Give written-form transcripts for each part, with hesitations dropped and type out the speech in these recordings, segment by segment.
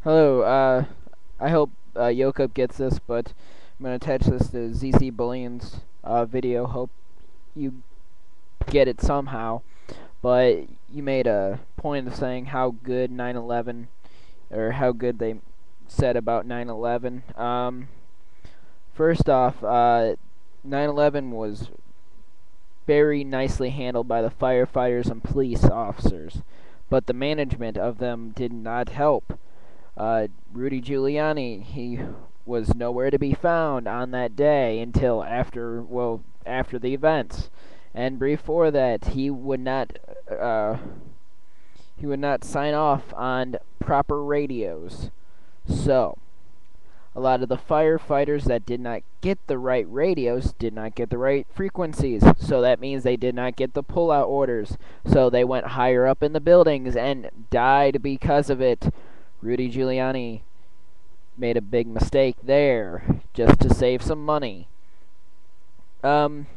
Hello, I hope Yokup gets this, but I'm going to attach this to ZC Bullion's video. Hope you get it somehow. But you made a point of saying how good 9/11, or how good they said about 9/11. First off, 9/11 was very nicely handled by the firefighters and police officers, but the management of them did not help. Rudy Giuliani, he was nowhere to be found on that day until after the events, and before that, he would not sign off on proper radios. So, a lot of the firefighters that did not get the right radios did not get the right frequencies. So that means they did not get the pullout orders. So they went higher up in the buildings and died because of it. Rudy Giuliani made a big mistake there, just to save some money. Talking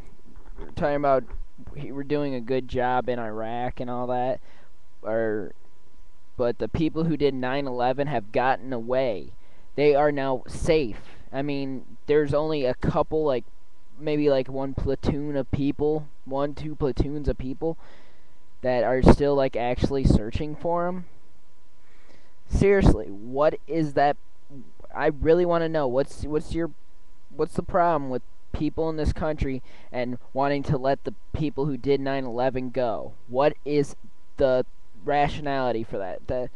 about we're doing a good job in Iraq and all that, but the people who did 9/11 have gotten away. They are now safe. I mean, there's only a couple, maybe one platoon of people, 2 platoons of people that are still actually searching for them. Seriously, what is that? I really want to know what's the problem with people in this country and wanting to let the people who did 9/11 go? What is the rationality for that? The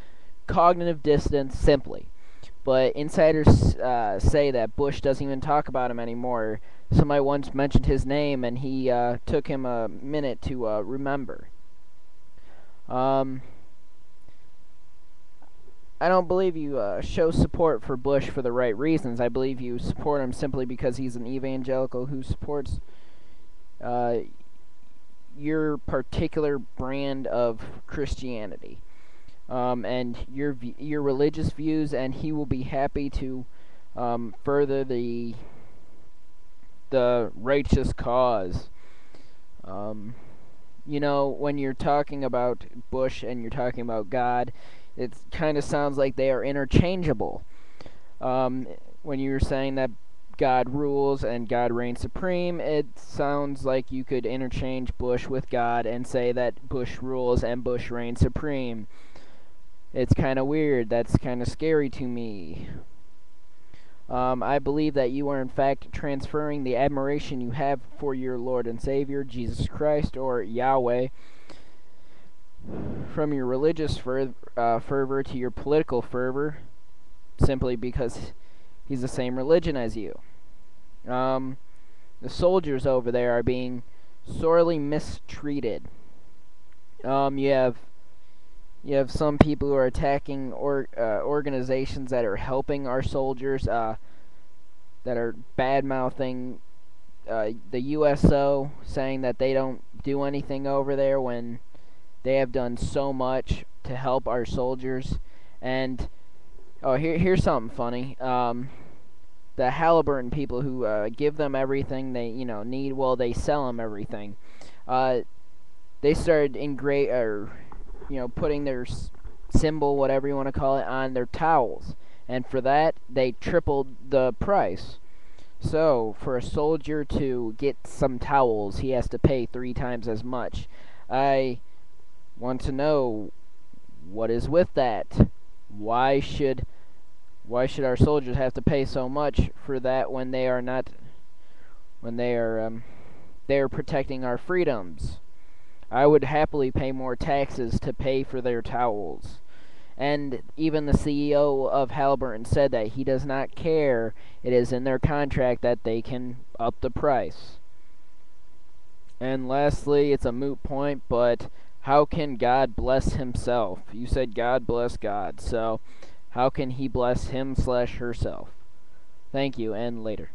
cognitive dissonance, simply. But insiders say that Bush doesn't even talk about him anymore. Somebody once mentioned his name, and he took him a minute to remember. I don't believe you show support for Bush for the right reasons. I believe you support him simply because he's an evangelical who supports your particular brand of Christianity, and your religious views, and he will be happy to further the righteous cause. You know, when you're talking about Bush and you're talking about God, it kind of sounds like they are interchangeable. When you're saying that God rules and God reigns supreme, it sounds like you could interchange Bush with God and say that Bush rules and Bush reigns supreme. It's kind of weird. That's kind of scary to me. I believe that you are in fact transferring the admiration you have for your Lord and Savior, Jesus Christ, or Yahweh, from your religious fervor to your political fervor, simply because he's the same religion as you. The soldiers over there are being sorely mistreated. You have some people who are attacking organizations that are helping our soldiers, that are bad-mouthing the USO, saying that they don't do anything over there when they have done so much to help our soldiers. And here's something funny. The Halliburton people who give them everything they need, well, they sell them everything. They started putting their symbol, whatever you want to call it, on their towels, and for that they tripled the price. So for a soldier to get some towels, he has to pay 3 times as much. I want to know what is with that. Why should our soldiers have to pay so much for that when they are protecting our freedoms? I would happily pay more taxes to pay for their towels. And even the CEO of Halliburton said that he does not care. It is in their contract that they can up the price. And lastly, it's a moot point, but how can God bless himself? You said God bless God, so how can he bless him/herself? Thank you, and later.